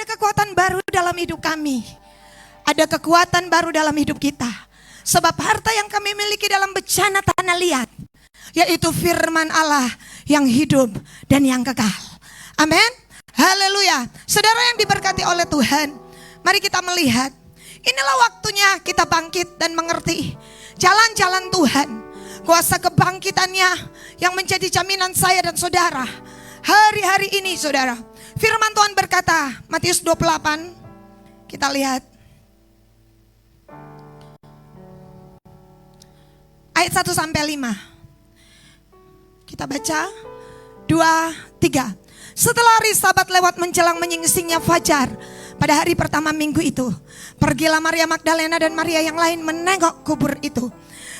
kekuatan baru dalam hidup kami. Ada kekuatan baru dalam hidup kita. Sebab harta yang kami miliki dalam bejana tanah liat, yaitu firman Allah yang hidup dan yang kekal. Amin. Haleluya. Saudara yang diberkati oleh Tuhan, mari kita melihat, inilah waktunya kita bangkit dan mengerti jalan-jalan Tuhan. Kuasa kebangkitannya yang menjadi jaminan saya dan saudara hari-hari ini, saudara. Firman Tuhan berkata, Matius 28, kita lihat ayat 1 sampai 5. Kita baca 2, 3. Setelah hari Sabat lewat menjelang menyingsingnya fajar pada hari pertama minggu itu, pergilah Maria Magdalena dan Maria yang lain menengok kubur itu.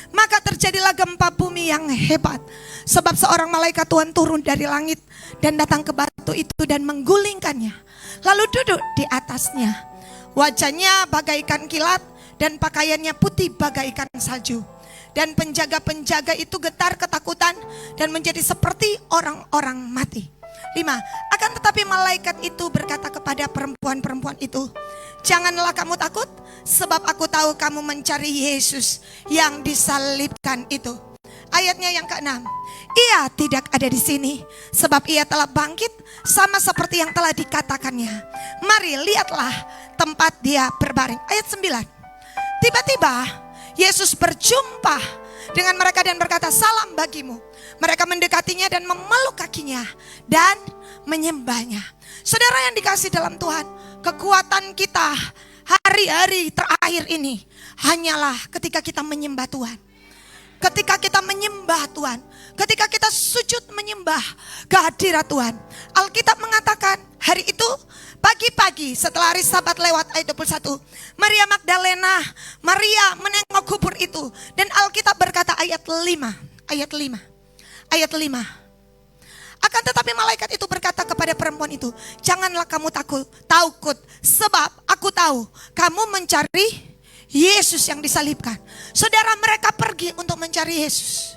Maka terjadilah gempa bumi yang hebat, sebab seorang malaikat Tuhan turun dari langit dan datang ke batu itu dan menggulingkannya, lalu duduk di atasnya. Wajahnya bagaikan kilat dan pakaiannya putih bagaikan salju. Dan penjaga-penjaga itu getar ketakutan dan menjadi seperti orang-orang mati. 5. Akan tetapi malaikat itu berkata kepada perempuan-perempuan itu, janganlah kamu takut, sebab aku tahu kamu mencari Yesus yang disalibkan itu. Ayatnya yang ke-6. Ia tidak ada di sini, sebab ia telah bangkit sama seperti yang telah dikatakannya. Mari lihatlah tempat dia berbaring. Ayat 9. Tiba-tiba Yesus berjumpa dengan mereka dan berkata, salam bagimu. Mereka mendekatinya dan memeluk kakinya dan menyembahnya. Saudara yang dikasih dalam Tuhan, kekuatan kita hari-hari terakhir ini hanyalah ketika kita menyembah Tuhan. Ketika kita menyembah Tuhan, ketika kita sujud menyembah kehadirat Tuhan. Alkitab mengatakan hari itu pagi-pagi setelah hari Sabat lewat, ayat 21, Maria Magdalena, Maria menengok kubur itu. Dan Alkitab berkata ayat 5. Akan tetapi malaikat itu berkata kepada perempuan itu, janganlah kamu takut, sebab aku tahu kamu mencari Yesus yang disalibkan. Saudara, mereka pergi untuk mencari Yesus.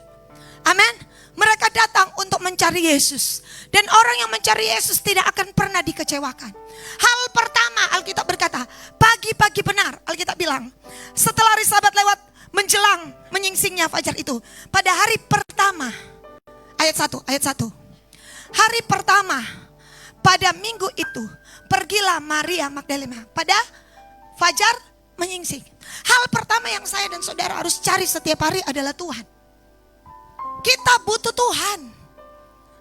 Amin. Mereka datang untuk mencari Yesus. Dan orang yang mencari Yesus tidak akan pernah dikecewakan. Hal pertama Alkitab berkata, pagi-pagi benar, Alkitab bilang, setelah hari Sabat lewat menjelang menyingsingnya fajar itu, pada hari pertama, ayat 1. Hari pertama pada minggu itu, pergilah Maria Magdalena pada fajar menyingsing. Hal pertama yang saya dan saudara harus cari setiap hari adalah Tuhan. Kita butuh Tuhan.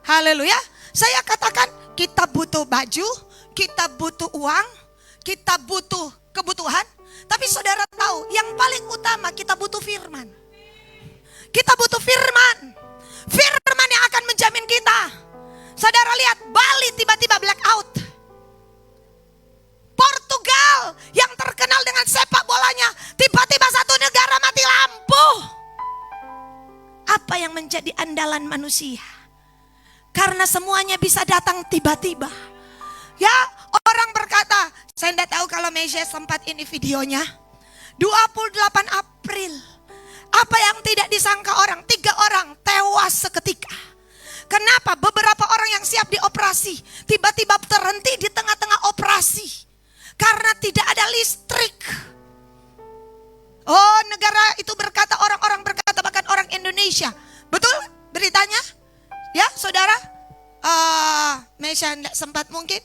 Haleluya. Saya katakan kita butuh baju, kita butuh uang, kita butuh kebutuhan. Tapi saudara tahu yang paling utama kita butuh firman. Kita butuh firman. Firman yang akan menjamin kita. Saudara lihat Bali tiba-tiba blackout. Portugal yang terkenal dengan sepak bolanya, tiba-tiba satu negara mati lampu. Apa yang menjadi andalan manusia? Karena semuanya bisa datang tiba-tiba. Ya, orang berkata, saya tidak tahu kalau Mesia sempat ini videonya. 28 April. Apa yang tidak disangka orang, 3 orang tewas seketika. Kenapa? Beberapa orang yang siap dioperasi tiba-tiba terhenti di tengah-tengah operasi. Karena tidak ada listrik. Oh, negara itu berkata, orang-orang berkata, bahkan orang Indonesia. Betul beritanya? Ya, saudara? Mesia tidak sempat mungkin.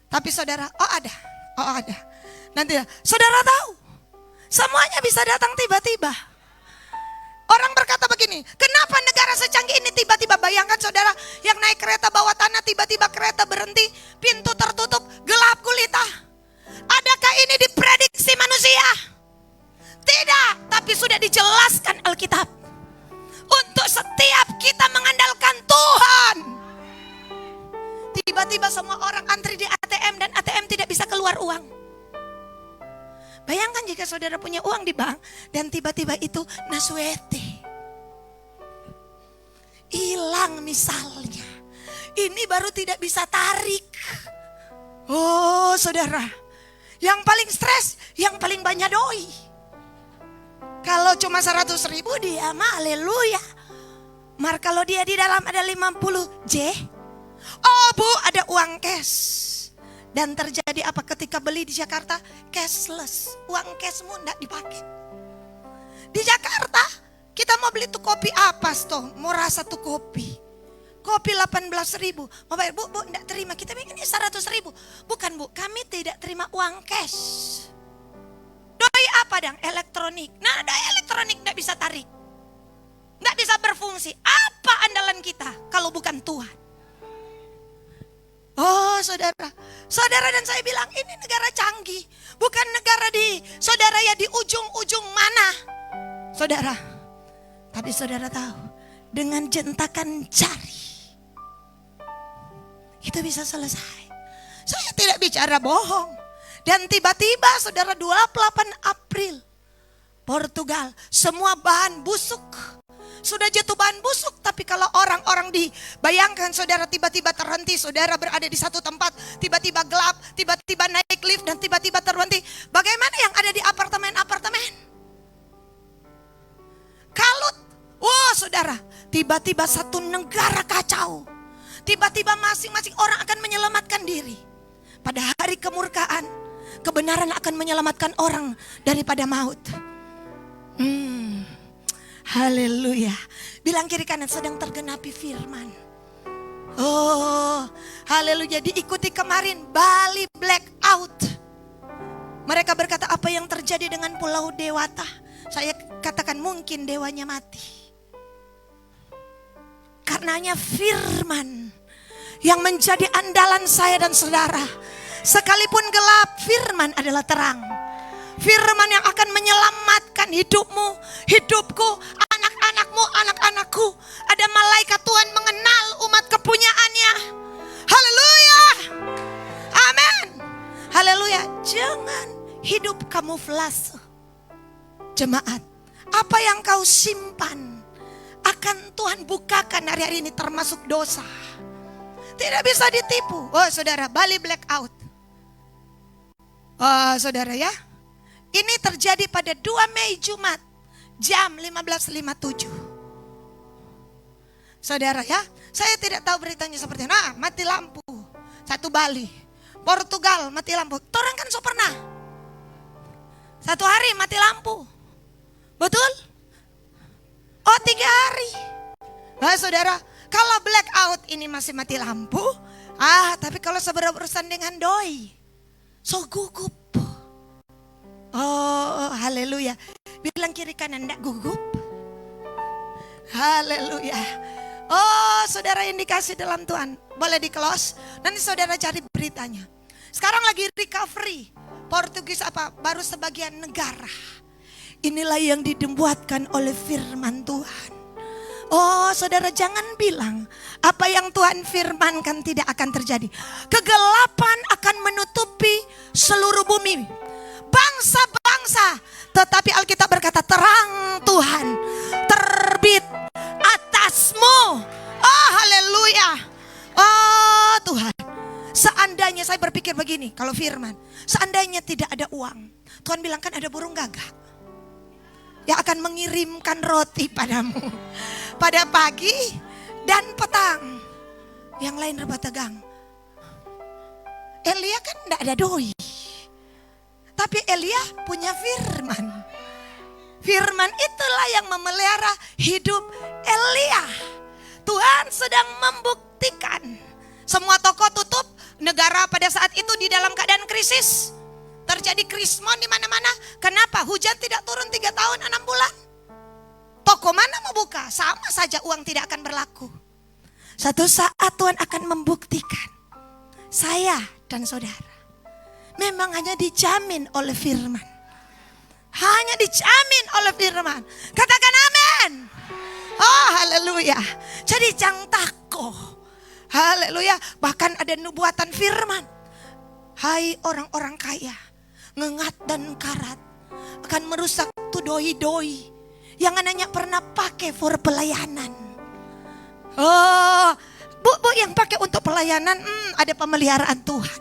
Tapi saudara, oh ada. Nanti saudara tahu, semuanya bisa datang tiba-tiba. Orang berkata begini, kenapa negara secanggih ini tiba-tiba, bayangkan saudara, yang naik kereta bawah tanah, tiba-tiba kereta berhenti, pintu tertutup, gelap gulita. Adakah ini diprediksi manusia? Tidak, tapi sudah dijelaskan Alkitab. Untuk setiap kita mengandalkan Tuhan. Tiba-tiba semua orang antri di ATM dan ATM tidak bisa keluar uang. Bayangkan jika saudara punya uang di bank dan tiba-tiba itu Naswete hilang misalnya. Ini baru tidak bisa tarik. Oh saudara, yang paling stres, yang paling banyak doi. Kalau cuma 100.000 dia mah haleluya. Mar kalau dia di dalam ada 50 J. Oh bu, ada uang cash. Dan terjadi apa ketika beli di Jakarta? Cashless, uang cashmu enggak dipakai. Di Jakarta kita mau beli tuh kopi apa toh? Murah satu kopi. Kopi 18.000. Mau bayar, bu, enggak terima. Kita bilang ini 100.000. Bukan bu, kami tidak terima uang cash. Doi apa dong? Elektronik. Nah doi elektronik enggak bisa tarik. Enggak bisa berfungsi. Apa andalan kita kalau bukan Tuhan? Oh saudara dan saya bilang ini negara canggih. Bukan negara di saudara ya di ujung-ujung mana. Saudara, tapi saudara tahu dengan jentakan jari itu bisa selesai. Saya tidak bicara bohong. Dan tiba-tiba saudara 28 April Portugal semua bahan busuk. Sudah jatuh bahan busuk, tapi kalau orang-orang dibayangkan saudara tiba-tiba terhenti, saudara berada di satu tempat, tiba-tiba gelap, tiba-tiba naik lift dan tiba-tiba terhenti. Bagaimana yang ada di apartemen-apartemen? Kalut. Wah saudara, tiba-tiba satu negara kacau. Tiba-tiba masing-masing orang akan menyelamatkan diri. Pada hari kemurkaan, kebenaran akan menyelamatkan orang daripada maut. Haleluya. Bilang kiri kanan, sedang tergenapi firman. Oh, haleluya. Diikuti kemarin Bali blackout. Mereka berkata apa yang terjadi dengan Pulau Dewata. Saya katakan mungkin dewanya mati. Karenanya firman yang menjadi andalan saya dan saudara. Sekalipun gelap, firman adalah terang. Firman yang akan menyelamatkan hidupmu, hidupku, anak-anakmu, anak-anakku. Ada malaikat Tuhan mengenal umat kepunyaannya. Haleluya. Amin. Haleluya. Jangan hidup kamuflase. Jemaat, apa yang kau simpan akan Tuhan bukakan hari-hari ini, termasuk dosa. Tidak bisa ditipu. Oh saudara, Bali blackout. Oh saudara ya, ini terjadi pada 2 Mei Jumat jam 15.57. Saudara ya, saya tidak tahu beritanya seperti apa. Nah, mati lampu. Satu Bali, Portugal mati lampu. Orang kan so pernah. Satu hari mati lampu. Betul? Oh 3 hari. Nah saudara, kalau blackout ini masih mati lampu. Tapi kalau berurusan dengan doi, so gugup. Oh haleluya. Bilang kiri kanan, enggak gugup. Haleluya. Oh saudara yang dikasih dalam Tuhan, boleh di close. Nanti saudara cari beritanya. Sekarang lagi recovery. Portugis apa? Baru sebagian negara. Inilah yang dibuatkan oleh firman Tuhan. Oh saudara, jangan bilang apa yang Tuhan firmankan tidak akan terjadi. Kegelapan akan menutupi seluruh bumi, bangsa-bangsa. Tetapi Alkitab berkata terang Tuhan terbit atasmu. Oh haleluya. Oh Tuhan, seandainya saya berpikir begini, kalau firman, seandainya tidak ada uang, Tuhan bilang kan ada burung gagak yang akan mengirimkan roti padamu pada pagi dan petang. Yang lain rebah tegang. Elia kan tidak ada doi, tapi Elia punya firman. Firman itulah yang memelihara hidup Elia. Tuhan sedang membuktikan. Semua toko tutup, negara pada saat itu di dalam keadaan krisis. Terjadi krismon di mana-mana. Kenapa? Hujan tidak turun 3 tahun 6 bulan. Toko mana mau buka? Sama saja uang tidak akan berlaku. Satu saat Tuhan akan membuktikan. Saya dan saudara memang hanya dijamin oleh firman. Hanya dijamin oleh firman. Katakan amin. Oh haleluya. Jadi jangan takut. Haleluya. Bahkan ada nubuatan firman. Hai orang-orang kaya, ngengat dan karat akan merusak tuh doi-doi yang hanya pernah pakai for pelayanan. Oh, bu yang pakai untuk pelayanan, ada pemeliharaan Tuhan.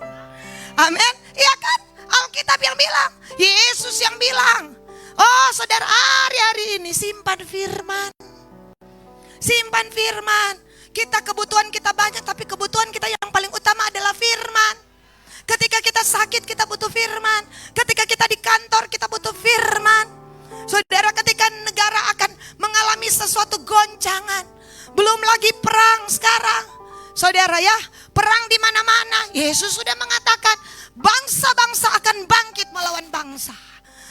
Amin. Iya kan? Alkitab yang bilang, Yesus yang bilang. Oh saudara, hari-hari ini simpan firman. Simpan firman. Kita kebutuhan kita banyak, tapi kebutuhan kita yang paling utama adalah firman. Ketika kita sakit kita butuh firman. Ketika kita di kantor kita butuh firman. Saudara, ketika negara akan mengalami sesuatu goncangan, belum lagi perang sekarang. Saudara ya, perang di mana-mana. Yesus sudah mengatakan bangsa-bangsa akan bangkit melawan bangsa.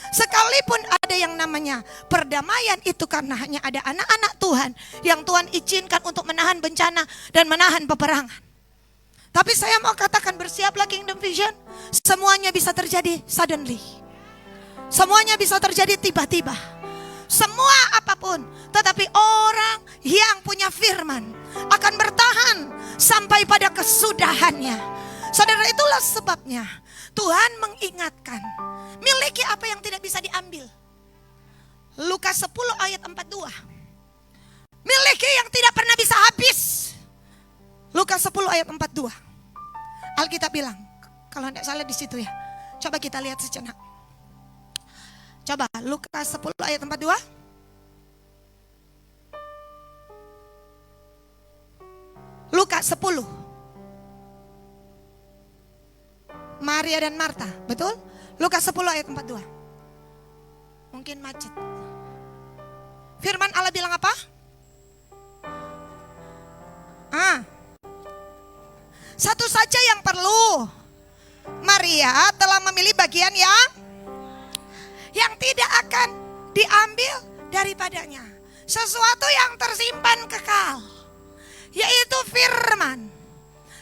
Sekalipun ada yang namanya perdamaian itu karena hanya ada anak-anak Tuhan yang Tuhan izinkan untuk menahan bencana dan menahan peperangan. Tapi saya mau katakan, bersiaplah Kingdom Vision. Semuanya bisa terjadi suddenly. Semuanya bisa terjadi tiba-tiba. Semua apapun. Tetapi orang yang punya firman akan bertahan sampai pada kesudahannya. Saudara, itulah sebabnya Tuhan mengingatkan, miliki apa yang tidak bisa diambil. Lukas 10 ayat 42. Miliki yang tidak pernah bisa habis. Lukas 10 ayat 42. Alkitab bilang, kalau tidak salah di situ ya. Coba kita lihat sejenak. Coba Lukas 10 ayat 42. Lukas 10. Maria dan Marta, betul? Lukas 10 ayat 42. Mungkin macet. Firman Allah bilang apa? Satu saja yang perlu. Maria telah memilih bagian yang tidak akan diambil daripadanya. Sesuatu yang tersimpan kekal, yaitu firman.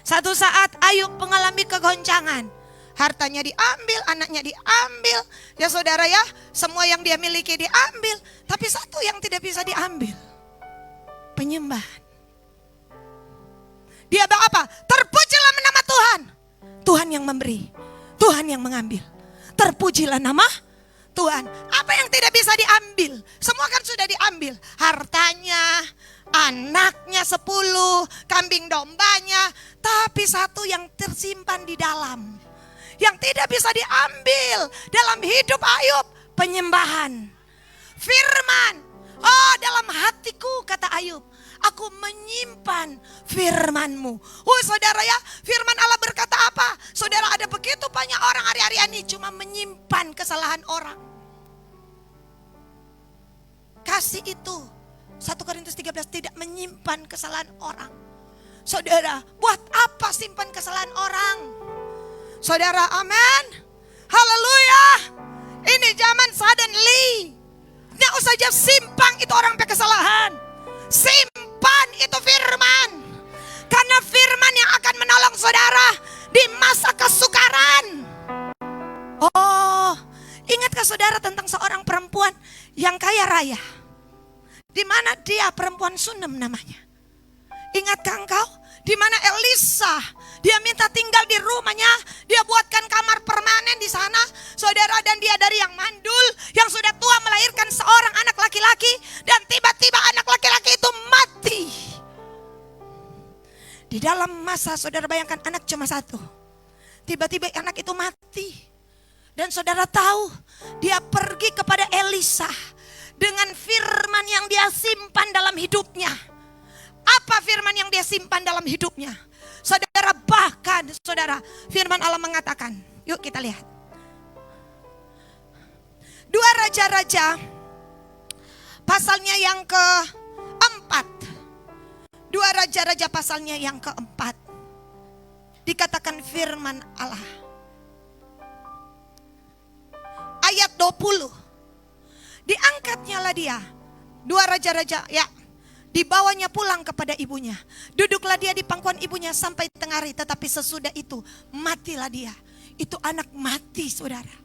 Satu saat Ayub mengalami kegoncangan. Hartanya diambil, anaknya diambil. Ya saudara ya, semua yang dia miliki diambil. Tapi satu yang tidak bisa diambil, penyembahan. Dia apa? Terpujilah nama Tuhan. Tuhan yang memberi, Tuhan yang mengambil. Terpujilah nama Tuhan. Apa yang tidak bisa diambil? Semua kan sudah diambil. Hartanya, anaknya 10, kambing dombanya. Tapi satu yang tersimpan di dalam, yang tidak bisa diambil dalam hidup Ayub, penyembahan. Firman. Oh, dalam hatiku, kata Ayub, aku menyimpan firman-Mu. Oh saudara ya, firman Allah berkata apa? Saudara, ada begitu banyak orang hari-hari ini cuma menyimpan kesalahan orang. Kasih itu 1 Korintus 13 tidak menyimpan kesalahan orang. Saudara, buat apa simpan kesalahan orang? Saudara, amin. Haleluya. Ini zaman suddenly. Nggak usah aja simpang itu orang pakai kesalahan. Simpan itu firman. Karena firman yang akan menolong saudara di masa kesukaran. Oh, ingatkah saudara tentang seorang perempuan yang kaya raya? Di mana dia, perempuan Sunem namanya. Ingatkah engkau? Di mana Elisa, dia minta tinggal di rumahnya, dia buatkan kamar permanen di sana, saudara, dan dia dari yang mandul, yang sudah tua melahirkan seorang anak laki-laki, dan tiba-tiba anak laki-laki itu mati. Di dalam masa, saudara bayangkan, anak cuma satu, tiba-tiba anak itu mati, dan saudara tahu, dia pergi kepada Elisa dengan firman yang dia simpan dalam hidupnya. Apa firman yang dia simpan dalam hidupnya? Saudara, bahkan saudara, firman Allah mengatakan, yuk kita lihat. 2 Raja-Raja pasalnya yang keempat. 2 Raja-Raja pasalnya yang keempat. Dikatakan firman Allah. Ayat 20. Diangkatnya lah dia. 2 Raja-Raja, ya. Dibawanya pulang kepada ibunya. Duduklah dia di pangkuan ibunya sampai tengah hari. Tetapi sesudah itu matilah dia. Itu anak mati, saudara.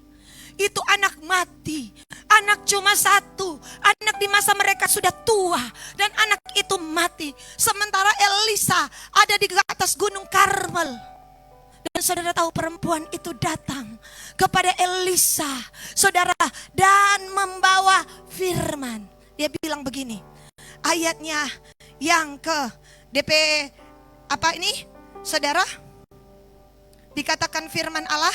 Itu anak mati. Anak cuma satu. Anak di masa mereka sudah tua. Dan anak itu mati. Sementara Elisa ada di atas gunung Karmel. Dan saudara tahu, perempuan itu datang kepada Elisa, saudara, dan membawa firman. Dia bilang begini. Ayatnya yang ke DP apa ini? Saudara, dikatakan firman Allah,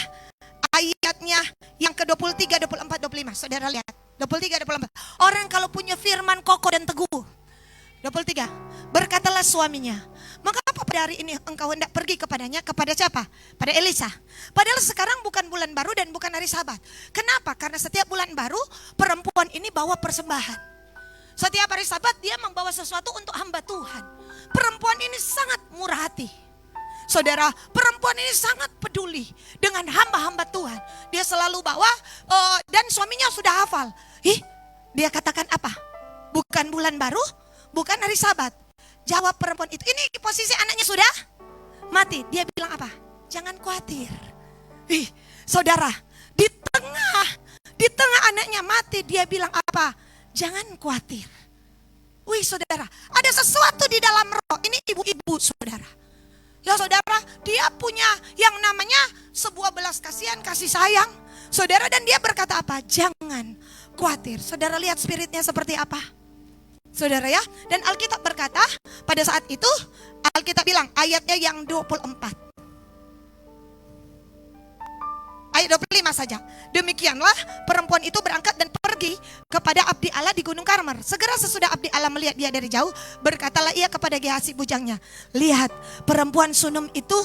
ayatnya yang ke 23, 24, 25. Saudara lihat, 23, 24. Orang kalau punya firman kokoh dan teguh. 23. Berkatalah suaminya, mengapa pada hari ini engkau hendak pergi kepadanya? Kepada siapa? Pada Elisa. Padahal sekarang bukan bulan baru dan bukan hari Sabat. Kenapa? Karena setiap bulan baru perempuan ini bawa persembahan. Setiap hari Sabat dia membawa sesuatu untuk hamba Tuhan. Perempuan ini sangat murah hati. Saudara, perempuan ini sangat peduli dengan hamba-hamba Tuhan. Dia selalu bawa dan suaminya sudah hafal. Dia katakan apa? Bukan bulan baru, bukan hari Sabat. Jawab perempuan itu, ini posisi anaknya sudah mati. Dia bilang apa? Jangan khawatir. Saudara, di tengah anaknya mati, dia bilang apa? Jangan khawatir. Saudara, ada sesuatu di dalam roh. Ini ibu-ibu, saudara. Ya saudara, dia punya yang namanya sebuah belas kasihan, kasih sayang. Saudara, dan dia berkata apa? Jangan khawatir. Saudara lihat spiritnya seperti apa? Saudara ya, dan Alkitab berkata pada saat itu, Alkitab bilang ayatnya yang 24. Ayat 25 saja. Demikianlah perempuan itu berangkat dan pergi kepada abdi Allah di Gunung Karmel. Segera sesudah abdi Allah melihat dia dari jauh, berkatalah ia kepada Gehazi bujangnya, lihat perempuan Sunam itu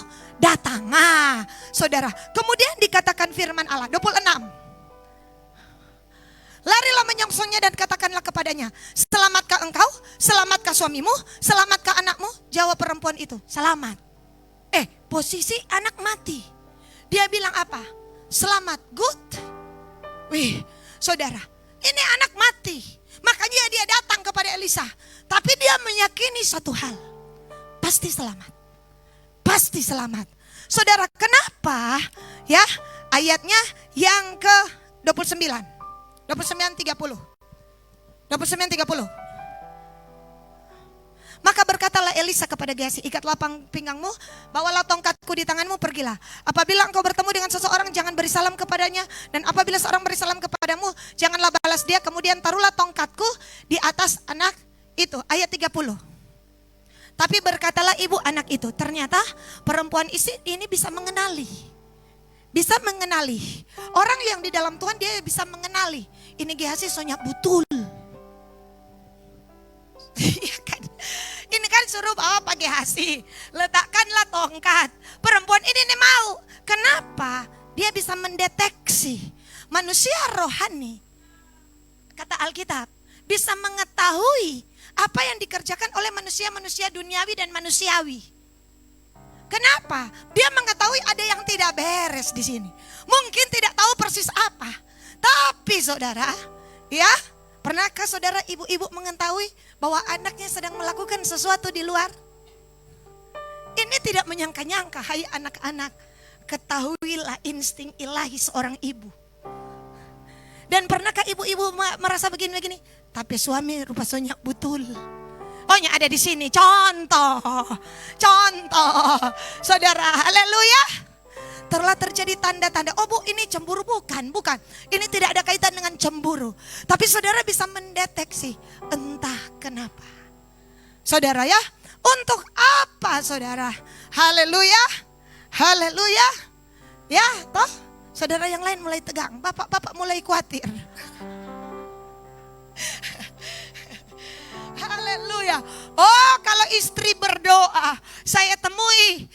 datang. Saudara, kemudian dikatakan firman Allah 26. Larilah menyongsongnya dan katakanlah kepadanya, selamatkah engkau? Selamatkah suamimu? Selamatkah anakmu? Jawab perempuan itu, selamat. Posisi anak mati. Dia bilang apa? Selamat, good. Saudara, ini anak mati. Makanya dia datang kepada Elisa. Tapi dia meyakini satu hal, pasti selamat. Pasti selamat. Saudara, kenapa? Ya, ayatnya yang ke 29. 29:30. Maka berkatalah Elisa kepada Gehazi, ikatlah pinggangmu, bawalah tongkatku di tanganmu, pergilah. Apabila engkau bertemu dengan seseorang, jangan beri salam kepadanya. Dan apabila seorang beri salam kepadamu, janganlah balas dia. Kemudian taruhlah tongkatku di atas anak itu. Ayat 30. Tapi berkatalah ibu anak itu, ternyata perempuan ini bisa mengenali. Bisa mengenali. Orang yang di dalam Tuhan dia bisa mengenali. Ini Gehazi soalnya betul. Iya kan? Ini kan suruh bawa Pak Gehazi, letakkanlah tongkat. Perempuan ini nih mau. Kenapa? Dia bisa mendeteksi manusia rohani. Kata Alkitab, bisa mengetahui apa yang dikerjakan oleh manusia-manusia duniawi dan manusiawi. Kenapa? Dia mengetahui ada yang tidak beres di sini. Mungkin tidak tahu persis apa. Tapi saudara, ya, pernahkah saudara ibu-ibu mengetahui bahwa anaknya sedang melakukan sesuatu di luar? Ini tidak menyangka-nyangka, hai anak-anak. Ketahuilah insting ilahi seorang ibu. Dan pernahkah ibu-ibu merasa begini-begini? Tapi suami rupanya betul. Ohnya ada di sini, contoh. Saudara, haleluya. Telah terjadi tanda-tanda. Oh bu, ini cemburu? Bukan. Ini tidak ada kaitan dengan cemburu. Tapi saudara bisa mendeteksi entah kenapa. Saudara ya, untuk apa saudara? Haleluya. Ya, toh saudara yang lain mulai tegang. Bapak mulai khawatir. Haleluya. Oh, kalau istri berdoa, saya temui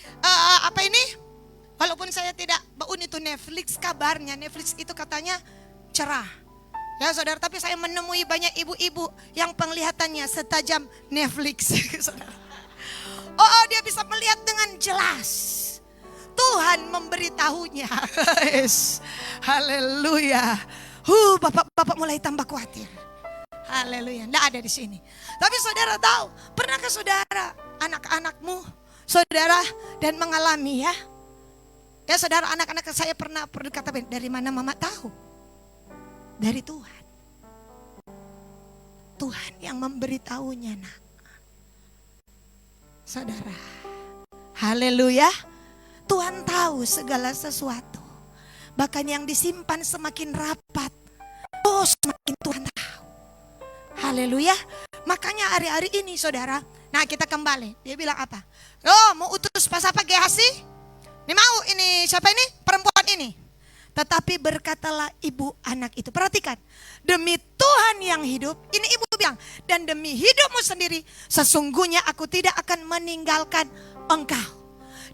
walaupun saya tidak baun itu Netflix, kabarnya Netflix itu katanya cerah. Ya saudara, tapi saya menemui banyak ibu-ibu yang penglihatannya setajam Netflix. Oh, dia bisa melihat dengan jelas. Tuhan memberitahunya. Haleluya. Bapak mulai tambah khawatir. Haleluya, tidak ada di sini. Tapi saudara tahu, pernahkah saudara, anak-anakmu, saudara, dan mengalami ya? Ya saudara, anak-anak saya pernah berkata, dari mana mama tahu? Dari Tuhan. Tuhan yang memberitahunya, nak. Saudara, haleluya. Tuhan tahu segala sesuatu. Bahkan yang disimpan semakin rapat, semakin Tuhan tahu. Haleluya. Makanya hari-hari ini saudara, nah kita kembali. Dia bilang apa? Mau utus pas apa Gehazi? Ini mau, ini siapa ini? Perempuan ini. Tetapi berkatalah ibu anak itu. Perhatikan. Demi Tuhan yang hidup. Ini ibu bilang, dan demi hidupmu sendiri, sesungguhnya aku tidak akan meninggalkan engkau.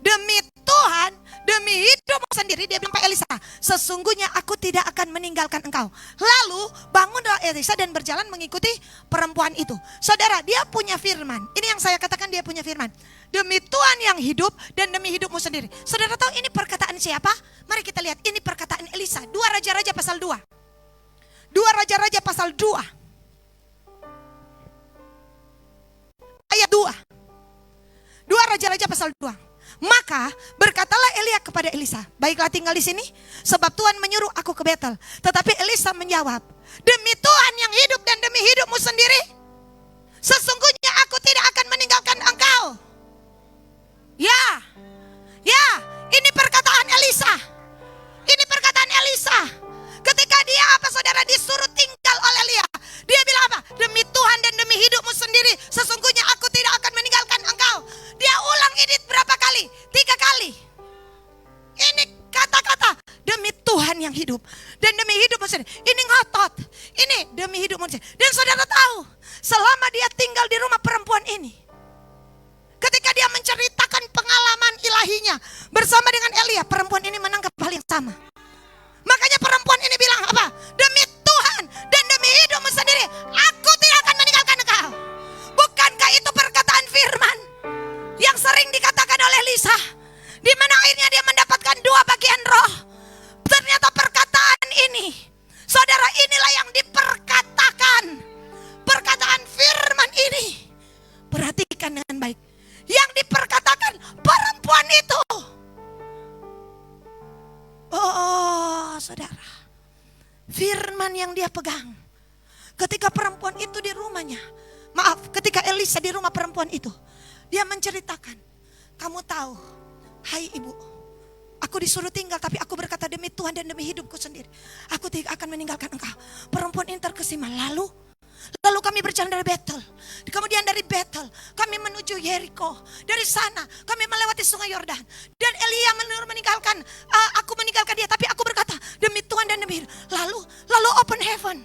Demi Tuhan, demi hidupmu sendiri, dia bilang Pak Elisa, sesungguhnya aku tidak akan meninggalkan engkau. Lalu bangunlah Elisa dan berjalan mengikuti perempuan itu. Saudara, dia punya firman. Ini yang saya katakan, dia punya firman. Demi Tuhan yang hidup dan demi hidupmu sendiri. Saudara tahu ini perkataan siapa? Mari kita lihat, ini perkataan Elisa. 2 Raja-Raja pasal 2. 2 Raja-Raja pasal 2. Ayat 2. 2 Raja-Raja pasal 2. Maka berkatalah Elia kepada Elisa, baiklah tinggal di sini, sebab Tuhan menyuruh aku ke Betel. Tetapi Elisa menjawab, demi Tuhan yang hidup dan demi hidupmu sendiri, sesungguhnya aku tidak akan meninggalkan engkau. Ya, ini perkataan Elisa. Ini perkataan Elisa. Ketika dia saudara disuruh tinggal oleh Elia, dia bilang apa? Demi Tuhan dan demi hidupmu sendiri, sesungguhnya aku tidak akan meninggalkan engkau. Dia ulang ini berapa kali? 3 kali. Ini kata-kata demi Tuhan yang hidup dan demi hidupmu sendiri. Ini ngotot. Ini demi hidupmu sendiri. Dan saudara tahu, selama dia tinggal di rumah perempuan ini, ketika dia menceritakan pengalaman ilahinya bersama dengan Elia, perempuan ini menangkap hal yang sama. Makanya perempuan ini bilang apa? Demi Tuhan dan demi hidupmu sendiri, aku tidak akan meninggalkan engkau. Bukankah itu perkataan firman yang sering dikatakan oleh Elisa, di mana akhirnya dia mendapatkan 2 bagian roh? Ternyata perkataan ini, saudara, inilah yang diperkatakan. Perkataan firman ini, perhatikan dengan baik, yang diperkatakan perempuan itu. Oh saudara, firman yang dia pegang ketika perempuan itu di rumahnya, ketika Elisa di rumah perempuan itu, dia menceritakan, kamu tahu, hai ibu, aku disuruh tinggal tapi aku berkata demi Tuhan dan demi hidupku sendiri, aku tidak akan meninggalkan engkau. Perempuan ini terkesima. Lalu kami berjalan dari Betel. Kemudian dari Betel kami menuju Yeriko. Dari sana kami melewati sungai Yordan. Dan Elia meninggalkan, aku meninggalkan dia, tapi aku berkata demi Tuhan dan demi hidup. Lalu open heaven.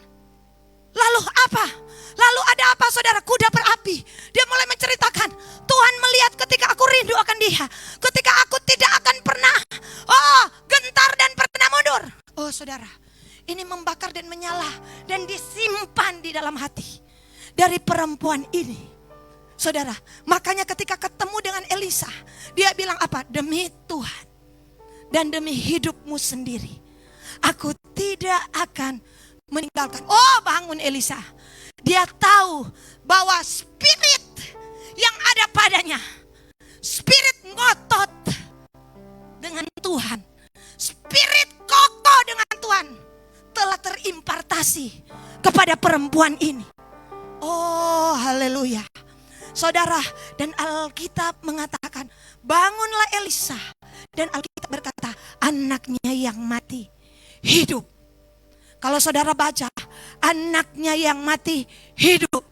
Lalu apa? Lalu ada apa saudara? Kuda berapi. Dia mulai menceritakan, Tuhan melihat ketika aku rindu akan dia, ketika aku tidak akan pernah gentar dan pernah mundur. Oh saudara, ini membakar dan menyala dan disimpan di dalam hati dari perempuan ini. Saudara, makanya ketika ketemu dengan Elisa, dia bilang apa? Demi Tuhan dan demi hidupmu sendiri, aku tidak akan meninggalkan. Oh bangun Elisa. Dia tahu bahwa spirit yang ada padanya, spirit ngotot dengan Tuhan, spirit kokoh dengan Tuhan, telah terimpartasi kepada perempuan ini. Oh haleluya. Saudara, dan Alkitab mengatakan, bangunlah Elisa. Dan Alkitab berkata, anaknya yang mati hidup. Kalau saudara baca, anaknya yang mati hidup.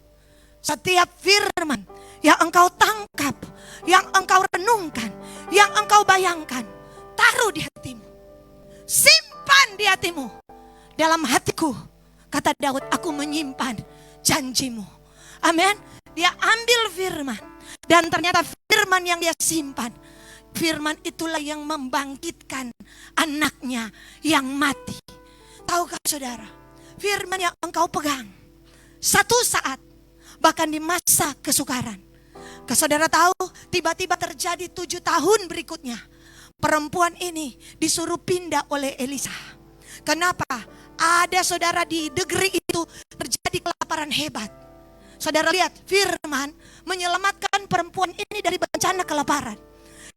Setiap firman yang engkau tangkap, yang engkau renungkan, yang engkau bayangkan, taruh di hatimu. Simpan di hatimu. Dalam hatiku, kata Daud, aku menyimpan janjimu. Amin. Dia ambil firman, dan ternyata firman yang dia simpan, firman itulah yang membangkitkan anaknya yang mati. Tahukah saudara, firman yang engkau pegang, satu saat, bahkan di masa kesukaran, saudara tahu, tiba-tiba terjadi 7 tahun berikutnya, perempuan ini disuruh pindah oleh Elisa. Kenapa? Ada saudara di negeri itu terjadi kelaparan hebat. Saudara lihat, firman menyelamatkan perempuan ini dari bencana kelaparan.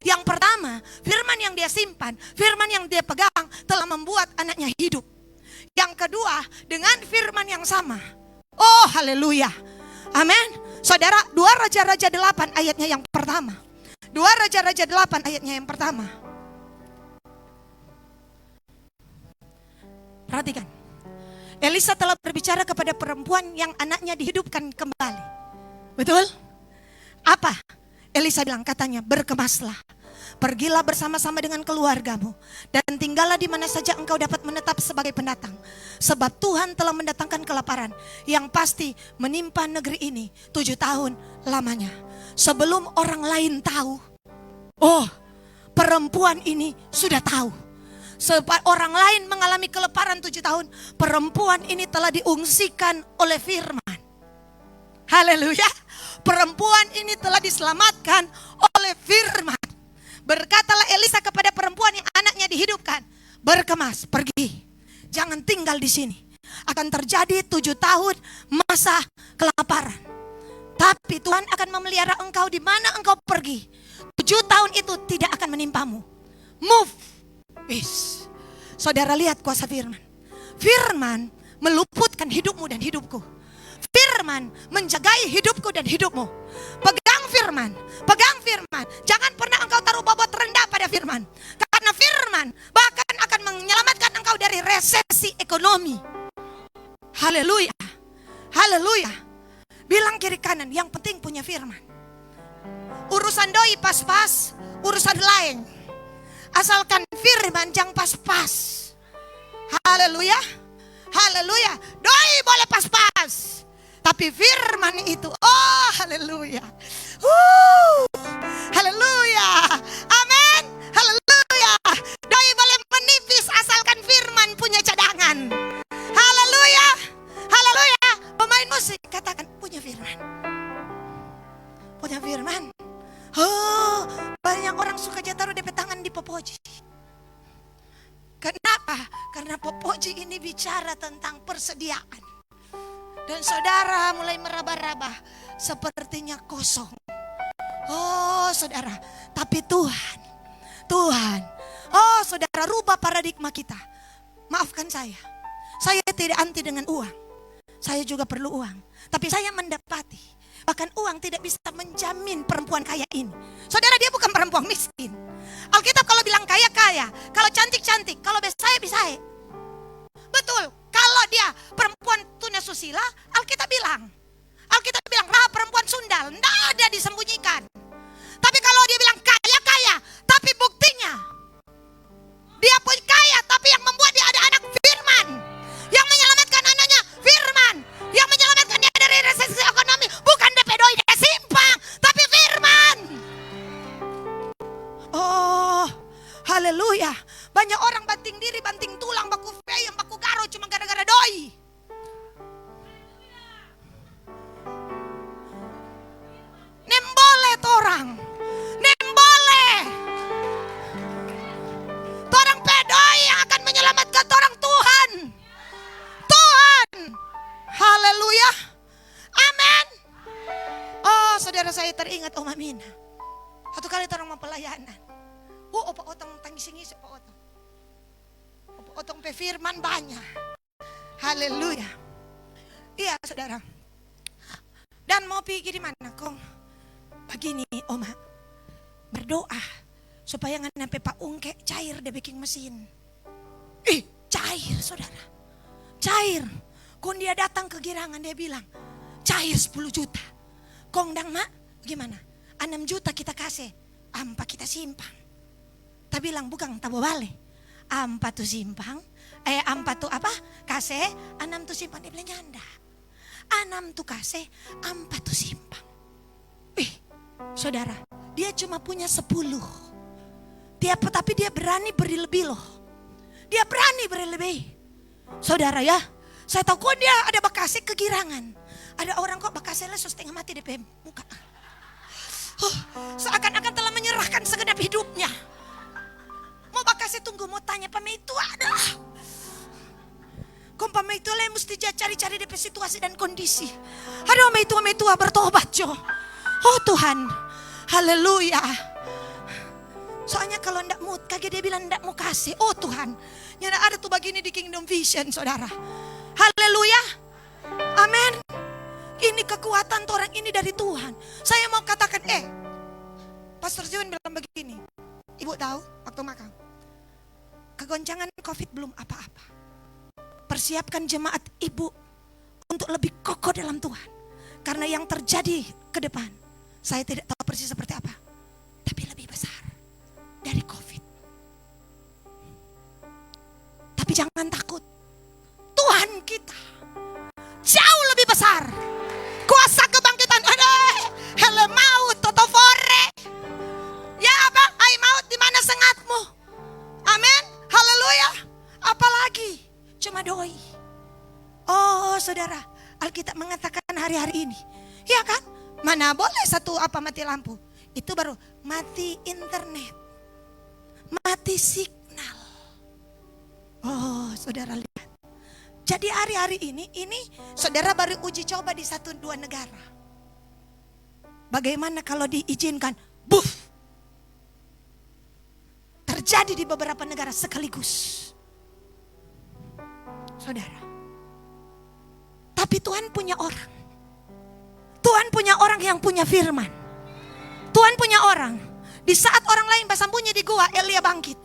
Yang pertama, firman yang dia simpan, firman yang dia pegang telah membuat anaknya hidup. Yang kedua, dengan firman yang sama. Oh haleluya. Amin. Saudara, 2 Raja-Raja 8 ayatnya yang pertama. 2 Raja-Raja 8 ayatnya yang pertama. Perhatikan. Elisa telah berbicara kepada perempuan yang anaknya dihidupkan kembali. Betul? Apa? Elisa bilang, katanya, berkemaslah. Pergilah bersama-sama dengan keluargamu dan tinggallah di mana saja engkau dapat menetap sebagai pendatang. Sebab Tuhan telah mendatangkan kelaparan yang pasti menimpa negeri ini 7 tahun lamanya. Sebelum orang lain tahu, oh, perempuan ini sudah tahu. Sebab orang lain mengalami kelaparan 7 tahun, perempuan ini telah diungsikan oleh firman. Haleluya. Perempuan ini telah diselamatkan oleh firman. Berkatalah Elisa kepada perempuan yang anaknya dihidupkan, berkemas, pergi. Jangan tinggal di sini. Akan terjadi 7 tahun masa kelaparan. Tapi Tuhan akan memelihara engkau di mana engkau pergi. 7 tahun itu tidak akan menimpamu. Move. Wis. Saudara lihat kuasa firman. Firman meluputkan hidupmu dan hidupku. Firman menjagai hidupku dan hidupmu. Pegang firman, pegang firman. Jangan pernah engkau taruh bobot rendah pada firman. Karena firman bahkan akan menyelamatkan engkau dari resesi ekonomi. Haleluya. Haleluya. Bilang kiri kanan, yang penting punya firman. Urusan doi pas-pas, urusan lain. Asalkan firman jangan pas-pas. Haleluya. Haleluya. Doi boleh pas-pas, tapi firman itu, oh haleluya. Haleluya. Amin. Haleluya. Doi boleh menipis asalkan firman punya cadangan. Haleluya. Haleluya. Pemain musik katakan punya firman. Punya firman. Oh, banyak orang suka taruh DP tangan di popoji. Kenapa? Karena popoji ini bicara tentang persediaan. Dan saudara mulai meraba-raba, sepertinya kosong. Oh saudara, tapi Tuhan, oh saudara, rubah paradigma kita. Maafkan saya tidak anti dengan uang. Saya juga perlu uang. Tapi saya mendapati, bahkan uang tidak bisa menjamin perempuan kaya ini. Saudara, dia bukan perempuan miskin. Alkitab kalau bilang kaya-kaya, kalau cantik-cantik, kalau besaya-besaya. Betul, kalau dia perempuan tunasusila, Alkitab bilang, perempuan sundal, tidak ada disembunyikan. Tapi kalau dia bilang kaya-kaya, tapi buktinya, dia pun kaya, tapi yang membuat dia ada anak firman. Yang menyelamatkan anaknya firman. Yang menyelamatkan dia dari resesi ekonomi, bukan DP doi dia simpang, tapi firman. Oh, haleluya. Banyak orang banting diri, banting tulang, baku feyem, baku garo cuma gara-gara doi. Nembole torang. Nembole. Torang pedoi yang akan menyelamatkan torang Tuhan. Tuhan. Haleluya. Amin. Oh, saudara, saya teringat Om Amina. Satu kali torang mau pelayanan. Opa otong tangis-ngis, opa otong. Opa otong pe firman banyak. Haleluya. Iya saudara. Dan mau pergi di mana kong? Begini Oma, berdoa supaya nggak sampai Pak Ungke cair deh bikin mesin. Cair saudara, cair. Kong dia datang ke girangan, dia bilang cair 10 juta. Kong dang mak gimana? 6 juta kita kasih, ampa kita simpang. Tak bilang bukan tabo balik. Ampa tuh simpang, ampa tuh apa? Kasih, 6 tuh simpang. Dia bilang nyanda. 6 tuh kasih, ampa tuh simpang. Saudara, dia cuma punya 10. Tapi dia berani beri lebih loh. Dia berani beri lebih. Saudara ya, saya tahu kok dia ada bekasih kegirangan. Ada orang kok bekasihnya setengah mati di muka. Seakan-akan telah menyerahkan segenap hidupnya. Mau bakasih tunggu, mau tanya pame itu ada. Kok pame itu lah mesti cari-cari DP situasi dan kondisi. Aduh, pame itu bertobat jo. Oh Tuhan, haleluya. Soalnya kalau ndak mau, kagak dia bilang ndak mau kasih. Oh Tuhan, nyana ada tuh begini di Kingdom Vision saudara. Haleluya, amin. Ini kekuatan orang ini dari Tuhan. Saya mau katakan, Pastor Zion bilang begini. Ibu tahu waktu makan, kegoncangan COVID belum apa-apa. Persiapkan jemaat ibu untuk lebih kokoh dalam Tuhan. Karena yang terjadi ke depan, saya tidak tahu persis seperti apa, tapi lebih besar. cuma doi. Oh saudara, Alkitab mengatakan hari-hari ini, ya kan? Mana boleh satu mati lampu? Itu baru mati internet, mati signal. Oh saudara lihat. Jadi hari-hari ini saudara baru uji coba di 1-2 negara. Bagaimana kalau diizinkan, buff, terjadi di beberapa negara sekaligus. Saudara, tapi Tuhan punya orang. Tuhan punya orang yang punya firman. Tuhan punya orang. Di saat orang lain bersembunyi di gua, Elia bangkit.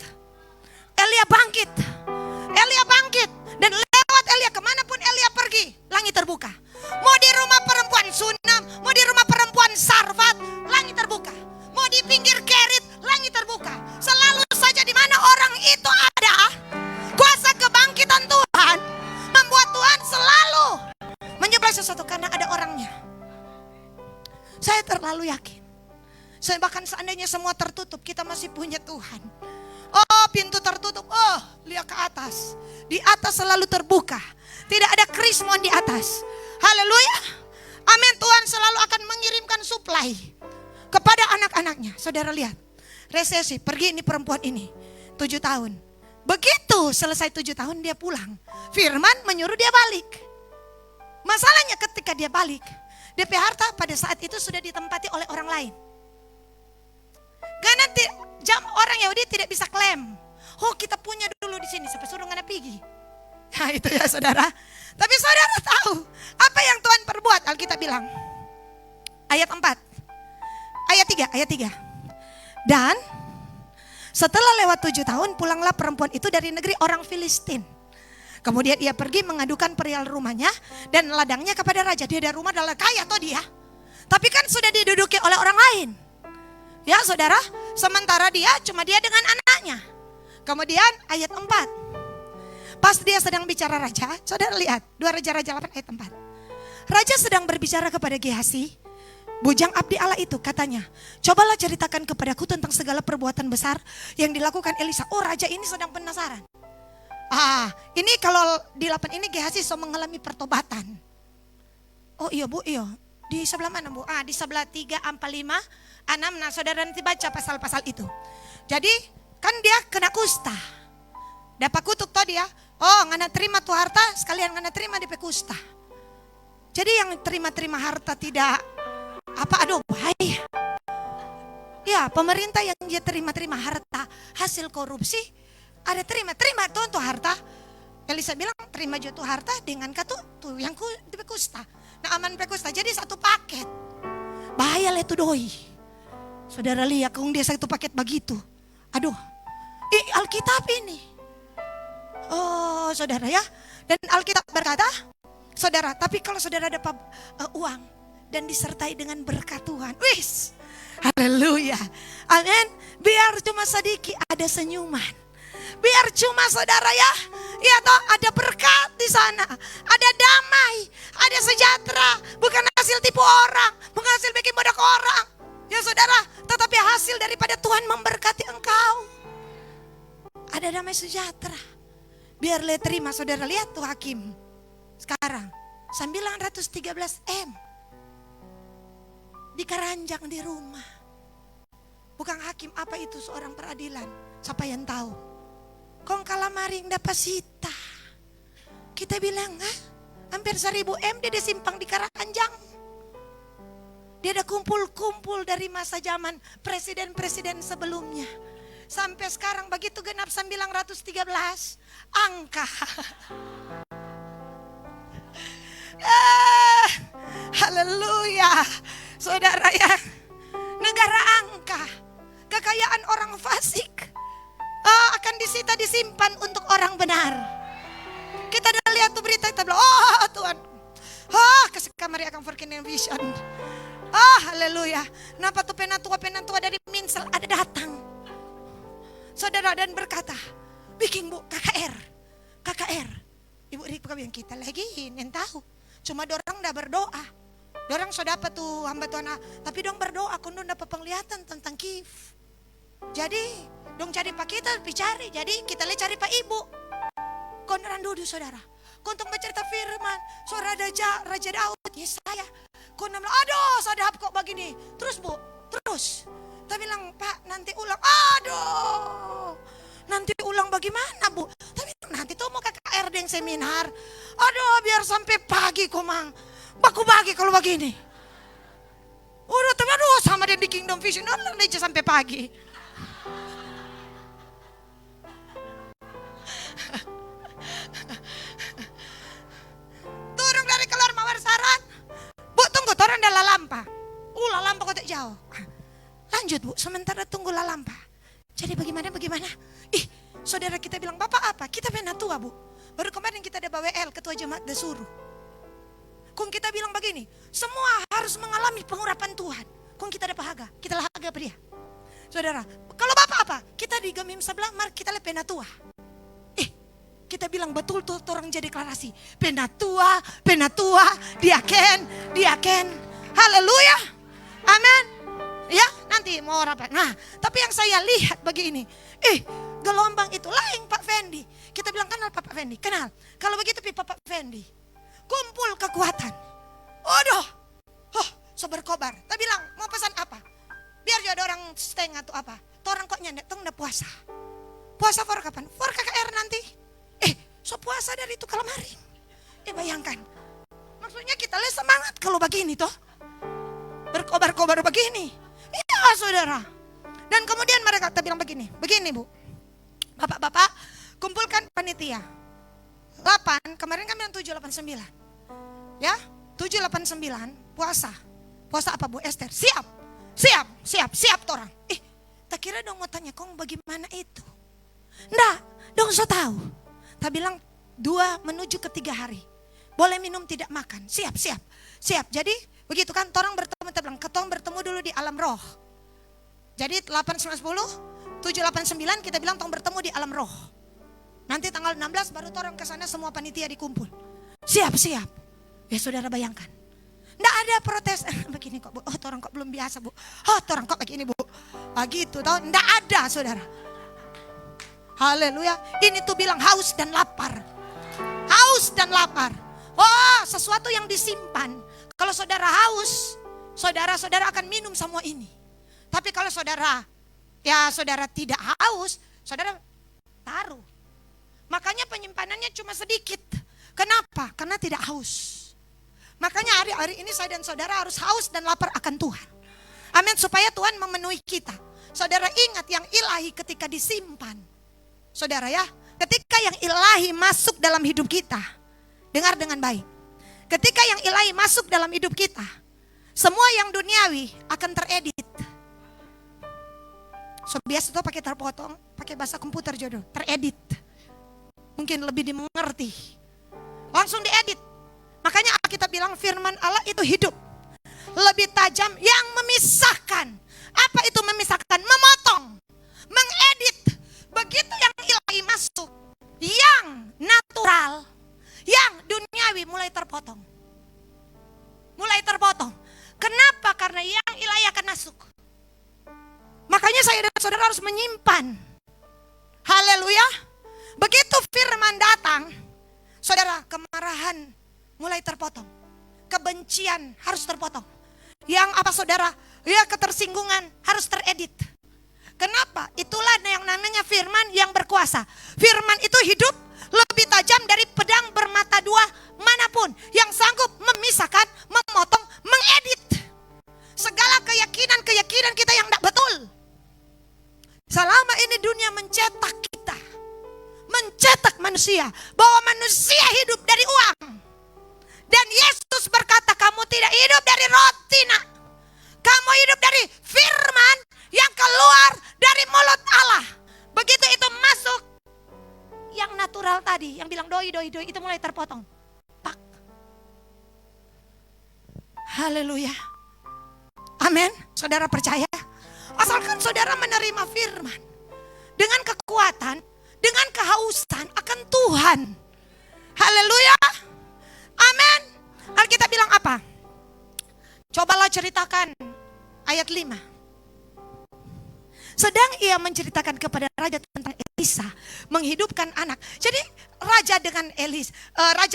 Elia bangkit. Elia bangkit. Dan lewat Elia kemanapun Elia pergi, langit terbuka. Mau di rumah perempuan Sunam, mau di rumah perempuan Sarfat, langit terbuka. Mau di pinggir Kerit, langit terbuka. Selalu saja di mana orang itu ada, kuasa kebangkitan Tuhan membuat Tuhan selalu menyebabkan sesuatu karena ada orangnya. Saya terlalu yakin. Saya bahkan seandainya semua tertutup, kita masih punya Tuhan. Oh, pintu tertutup, oh, lihat ke atas. Di atas selalu terbuka. Tidak ada krismon di atas. Haleluya. Amin. Tuhan selalu akan mengirimkan suplai kepada anak-anaknya. Saudara lihat, resesi, pergi ini perempuan ini 7 tahun. Begitu selesai 7 tahun dia pulang, Firman menyuruh dia balik. Masalahnya ketika dia balik, DP harta pada saat itu sudah ditempati oleh orang lain. Karena orang Yahudi tidak bisa klaim. Oh, kita punya dulu di sini sampai suruh ngana pergi. Nah itu ya saudara. Tapi saudara tahu apa yang Tuhan perbuat? Alkitab bilang ayat 4, ayat 3. Dan setelah lewat 7 tahun pulanglah perempuan itu dari negeri orang Filistin. Kemudian ia pergi mengadukan perihal rumahnya dan ladangnya kepada raja. Dia ada rumah dalam kaya toh dia. Tapi kan sudah diduduki oleh orang lain. Ya saudara, sementara dia cuma dia dengan anaknya. Kemudian ayat 4. Pas dia sedang bicara raja, saudara lihat 2 Raja-Raja 8 ayat 4. Raja sedang berbicara kepada Gehazi, bujang abdi Allah itu, katanya, cobalah ceritakan kepadaku tentang segala perbuatan besar yang dilakukan Elisa. Oh, raja ini sedang penasaran. Ini kalau di 8 ini Gehazi so mengalami pertobatan. Oh iya bu, iya. Di sebelah mana bu? Di sebelah 3, 4, 5, 6. Nah saudara nanti baca pasal-pasal itu. Jadi kan dia kena kusta. Dapat kutuk toh dia. Oh ngana terima tuh harta, sekalian ngana terima DP kusta. Jadi yang terima-terima harta tidak aduh bahaya. Ya pemerintah yang dia terima-terima harta hasil korupsi, ada terima tuh harta. Elisa bilang terima juga tuh harta dengan kata tuh yang DP kusta. Nah aman DP kusta jadi satu paket. Bahaya lah itu doi. Saudara lihat kung dia satu paket begitu. Aduh. Alkitab ini. Oh saudara ya. Dan Alkitab berkata, saudara, tapi kalau saudara dapat uang dan disertai dengan berkat Tuhan, wis, haleluya, amin. Biar cuma sedikit ada senyuman, biar cuma saudara ya toh ada berkat di sana, ada damai, ada sejahtera, bukan hasil tipu orang, bukan hasil bikin bodoh orang, ya saudara, tetapi hasil daripada Tuhan memberkati engkau, ada damai sejahtera. Biar le terima, saudara lihat tuh hakim sekarang 913 M dikeranjang di rumah. Bukan hakim, apa itu seorang peradilan? Siapa yang tahu? Kong kalamaring dapat sita. Kita bilang hampir 1000 M dia disimpang di keranjang. Dia ada kumpul-kumpul dari masa zaman presiden-presiden sebelumnya. Sampai sekarang begitu genap 913 angka. Haleluya. Saudara ya, negara angka, kekayaan orang fasik akan disita disimpan untuk orang benar. Kita udah lihat tuh berita, kita bilang, oh Tuhan, kasih kamari akan forkinin vision. Haleluya. Kenapa tuh penantua dari Minsel ada datang, saudara, dan berkata, bikin bu KKR. Ibu Rika yang kita lagi yang tahu. Cuma dorang udah berdoa. Dorang sudah dapat tuh hamba Tuhan. Tapi dong berdoa, kondong dapat penglihatan tentang kif. Jadi dong cari pak kita, cari. Jadi kita cari pak ibu. Koneran dudu saudara. Kontok bercerita firman. Suara Raja Daud, Yesaya. Kau bilang, aduh sadap kok begini. Terus bu, terus. Kita bilang, Pak nanti ulang. Aduh, nanti ulang bagaimana bu? Tapi nanti tuh mau ke KRD yang seminar. Aduh biar sampai pagi komang. Baku bagi kalau begini. Udah tapi aduh sama dia di Kingdom Vision. Udah aja sampai pagi. Turun dari keluar mawar saran. Bu tunggu turun dari lalampa. Lalampa kok tak jauh. Lanjut bu, sementara tunggu lalampa. Jadi bagaimana? Ih, saudara kita bilang, Bapak apa? Kita penatua bu. Baru kemarin kita ada BWL, Ketua Jemaat Dasuruh. Kung kita bilang begini, semua harus mengalami pengurapan Tuhan. Kung kita ada pahaga, kita lahaga apa dia? Saudara, kalau Bapak apa? Kita di Gemim sebelah, mari kita lihat penatua. Kita bilang betul tuh orang jadi deklarasi. Penatua, diaken. Haleluya. Amin. Ya, nanti mau rapat. Nah, tapi yang saya lihat begini. Gelombang itu lain Pak Fendi. Kita bilang kenal Pak Fendi. Kenal. Kalau begitu Pak Fendi. Kumpul kekuatan. Aduh. Berkobar. Kita bilang mau pesan apa? Biar ada orang setengah atau apa. Orang kok nyandak tuh udah puasa. Puasa for kapan? For KKR nanti. So puasa dari itu kemarin. Bayangkan. Maksudnya kita lihat semangat kalau begini toh. Berkobar-kobar begini. Iya saudara. Dan kemudian mereka bilang begini bu. Bapak-bapak kumpulkan panitia. 8, kemarin kami bilang 789. Ya, 789 puasa. Puasa apa Bu Esther? Siap orang. Tak kira dong mau tanya kong bagaimana itu. Nggak, dong so tahu. Tak bilang 2 menuju ke 3 hari. Boleh minum tidak makan. Siap. Jadi begitu kan orang bertemu, kita bilang ketong bertemu dulu di alam roh. Jadi 8, 9, 10, 7, 8, 9 kita bilang tong bertemu di alam roh. Nanti tanggal 16 baru orang ke sana semua panitia dikumpul. Siap. Ya saudara bayangkan. Nggak ada protes. Begini kok bu. Orang kok belum biasa bu. Orang kok begini bu. Begitu tau. Nggak ada saudara. Haleluya. Ini tuh bilang haus dan lapar. Sesuatu yang disimpan. Kalau saudara haus, saudara akan minum semua ini. Tapi kalau saudara tidak haus, saudara taruh. Makanya penyimpanannya cuma sedikit. Kenapa? Karena tidak haus. Makanya hari ini saya dan saudara harus haus dan lapar akan Tuhan. Amin, supaya Tuhan memenuhi kita. Saudara ingat yang ilahi ketika disimpan. Saudara ya, ketika yang ilahi masuk dalam hidup kita. Dengar dengan baik. Ketika yang ilahi masuk dalam hidup kita, semua yang duniawi akan teredit. So biasa tuh pakai terpotong, pakai bahasa komputer jodoh, teredit. Mungkin lebih dimengerti. Langsung diedit. Makanya kita bilang firman Allah itu hidup. Lebih tajam yang memisahkan. Apa itu memisahkan? Memotong. Mengedit. Begitu yang ilahi masuk. Yang natural. Yang duniawi mulai terpotong. Kenapa? Karena yang ilahi akan masuk. Makanya saya dan saudara harus menyimpan. Haleluya. Begitu firman datang, saudara, kemarahan mulai terpotong. Kebencian harus terpotong. Yang apa saudara? Ya, ketersinggungan harus teredit. Kenapa? Itulah yang namanya firman yang berkuasa. Firman itu hidup lebih tajam dari pedang bermata dua manapun. Yang sanggup memisahkan, memotong, mengedit. Segala keyakinan kita yang tidak betul. Selama ini dunia mencetak kita. Mencetak manusia. Bahwa manusia hidup dari uang. Dan Yesus berkata, kamu tidak hidup dari roti nak. Kamu hidup dari firman yang keluar dari mulut Allah. Begitu itu masuk, yang natural tadi, yang bilang doi itu mulai terpotong. Pak. Haleluya. Amin. Saudara percaya? Asalkan saudara menerima firman dengan kekuatan, dengan kehausan akan Tuhan. Haleluya. Amin. Alkitab bilang apa? Cobalah ceritakan ayat 5. Sedang ia menceritakan kepada raja tentang Elisa menghidupkan anak. Jadi raja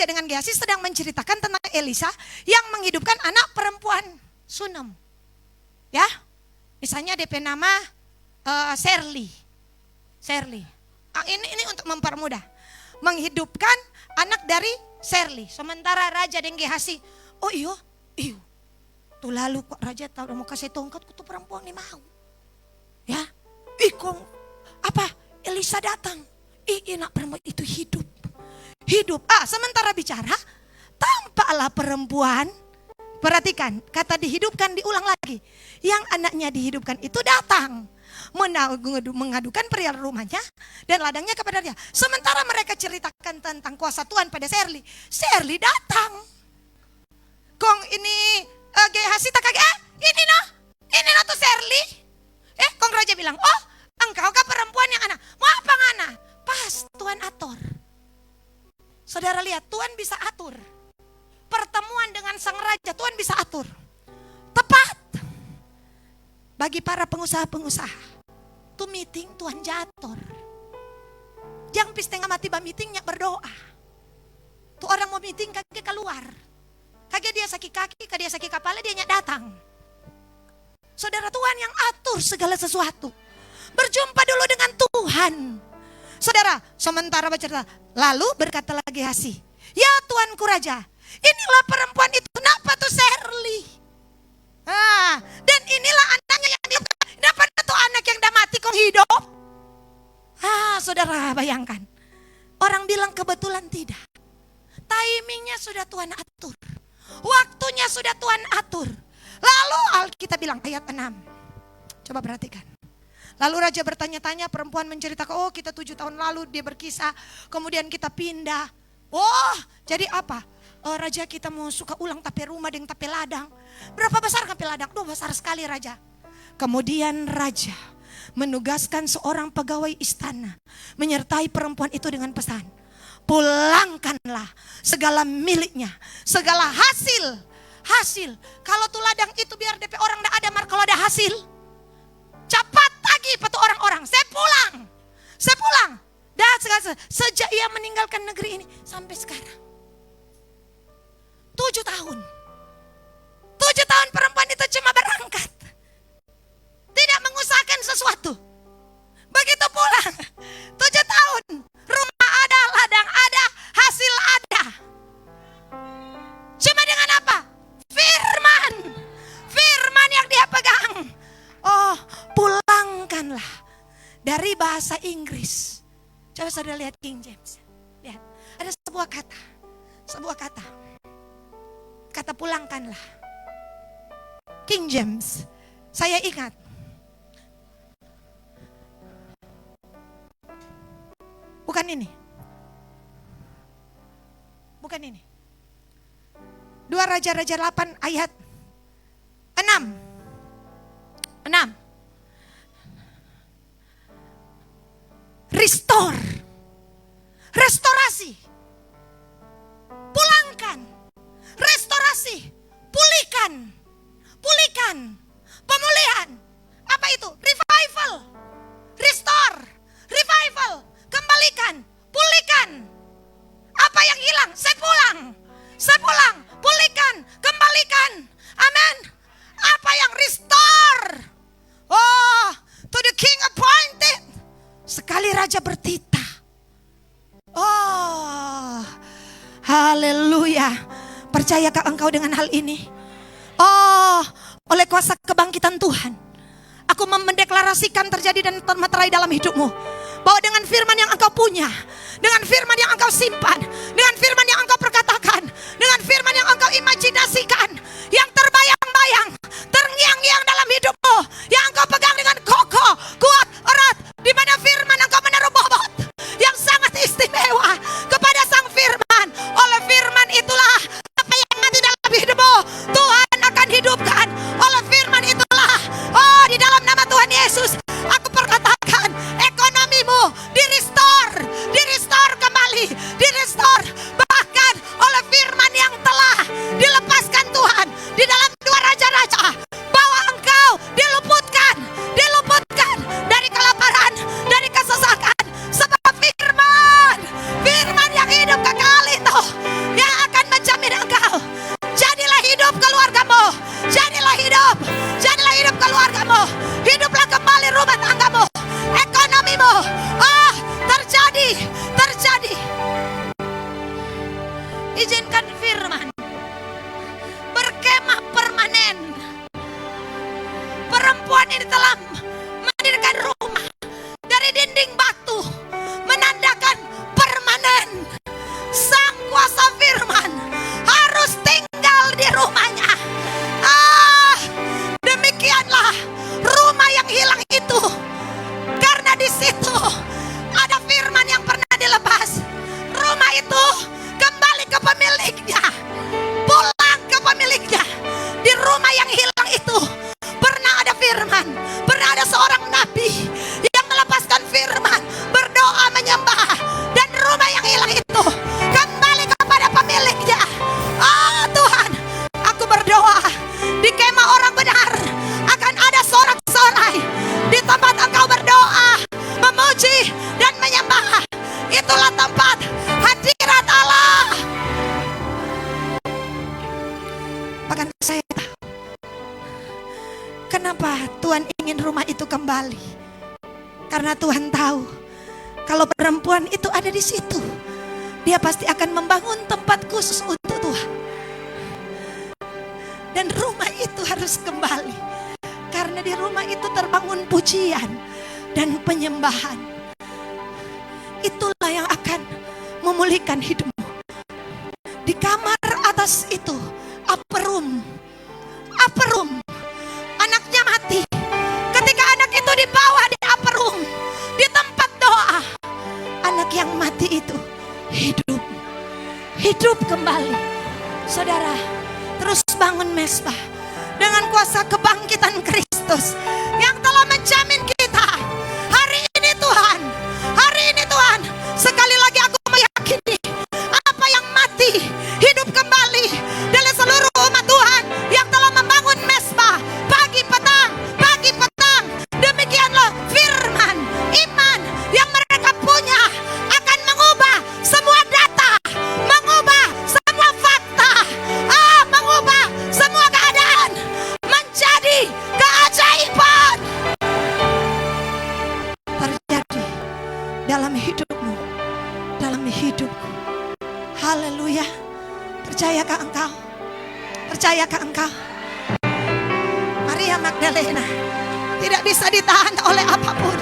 dengan Gehazi sedang menceritakan tentang Elisa yang menghidupkan anak perempuan Sunem. Ya, misalnya DP nama Shirley. Ini untuk mempermudah. Menghidupkan anak dari Shirley. Sementara raja dan Gehazi, oh iyo. Tuh lalu kok raja tahu mau kasih tongkat, tuh perempuan ini mau. Ya, Elisa datang. Enak perempuan itu hidup. Sementara bicara, tampaklah perempuan. Perhatikan, kata dihidupkan diulang lagi. Yang anaknya dihidupkan itu datang. Mengadukan pria rumahnya dan ladangnya kepada dia. Sementara mereka ceritakan tentang kuasa Tuhan pada Shirley. Shirley datang. Kong ini Gehazi tak kaget. Ini no tuh Shirley. Kong raja bilang, oh engkau kan perempuan yang anak. Mau apa ngana? Pas Tuhan atur. Saudara lihat, Tuhan bisa atur. Pertemuan dengan sang raja Tuhan bisa atur. Tepat. Bagi para pengusaha-pengusaha. Tuh meeting Tuhan jator. Jangan setengah mati meetingnya berdoa. Tuh orang mau meeting kaki keluar. Kaki dia sakit kaki, dia sakit kepala, dia datang. Saudara, Tuhan yang atur segala sesuatu. Berjumpa dulu dengan Tuhan. Saudara, sementara bercerita, lalu berkata lagi Gehazi, ya Tuanku Raja, inilah perempuan itu, kenapa tuh Shirley? Dan inilah anaknya yang dia, kenapa tuh anak yang udah mati kok hidup? Saudara bayangkan, orang bilang kebetulan tidak. Timingnya sudah Tuhan atur. Waktunya sudah Tuhan atur. Lalu Alkitab bilang ayat 6. Coba perhatikan. Lalu raja bertanya-tanya, perempuan menceritakan, oh kita 7 tahun lalu dia berkisah, kemudian kita pindah. Oh jadi apa? Raja kita mau suka ulang tapi rumah dengan tapi ladang. Berapa besar tapi ladang? Besar sekali raja. Kemudian raja menugaskan seorang pegawai istana menyertai perempuan itu dengan pesan, pulangkanlah segala miliknya, segala hasil. Kalau tuh ladang itu biar DP orang tidak ada, kalau ada hasil, cepat lagi patu orang-orang. Saya pulang. Sejak ia meninggalkan negeri ini sampai sekarang 7 tahun. 7 tahun perempuan itu cuma berangkat, tidak mengusahakan sesuatu. Begitu pulang 7 tahun, rumah ada, ladang ada, hasil ada. Cuma dengan apa? Firman yang dia pegang. Pulangkanlah. Dari bahasa Inggris. Coba saudara lihat King James. Lihat, ada sebuah kata. Kata pulangkanlah. King James. Saya ingat. Bukan ini. 2 Raja-Raja 8 ayat 6. Restore. Restorasi. Pulangkan. Restorasi. Pulihkan. Pemulihan. Apa itu? Revival. Restore. Revival. Kembalikan. Pulihkan. Apa yang hilang? Saya pulang. Pulihkan. Kembalikan. Amin. Apa yang restore? To the king appointed. Sekali raja bertitah. Haleluya. Percayakah engkau dengan hal ini? Oleh kuasa kebangkitan Tuhan, aku mendeklarasikan terjadi dan termeterai dalam hidupmu, bahwa dengan firman yang engkau punya, dengan firman yang engkau simpan, dengan firman yang engkau perkatakan, dengan firman yang engkau imajinasikan, yang terbayang-bayang, terngiang-ngiang dalam hidupmu, yang engkau pegang dengan kokoh, kuat, erat, di mana firman engkau menaruh bobot yang sangat istimewa kepada sang firman. Oleh firman itulah apa yang mati dalam hidupmu Tuhan akan hidupkan. Oleh firman itulah, di dalam nama Tuhan Yesus aku perkatakan, ekonomimu di restore kembali, di Kenapa Tuhan ingin rumah itu kembali? Karena Tuhan tahu kalau perempuan itu ada di situ, dia pasti akan membangun tempat khusus untuk Tuhan. Dan rumah itu harus kembali, karena di rumah itu terbangun pujian dan penyembahan. Itulah yang akan memulihkan hidupmu. Di kamar atas itu, upper room, anaknya mati. Ketika anak itu dibawa di upper room, di tempat doa, anak yang mati itu hidup kembali. Saudara, terus bangun mesbah dengan kuasa kebangkitan Kristus yang telah menjamin kita. Hari ini Tuhan, sekali lagi aku meyakini apa yang mati hidup kembali dari seluruh umat Tuhan yang telah membangun mesbah pagi petang. Demikianlah firman iman yang mereka punya akan mengubah semua data, mengubah semua fakta, mengubah semua keadaan menjadi keajaiban terjadi dalam hidupmu, dalam hidupku. Haleluya. Percayakah engkau? Percayakah engkau? Maria Magdalena tidak bisa ditahan oleh apapun.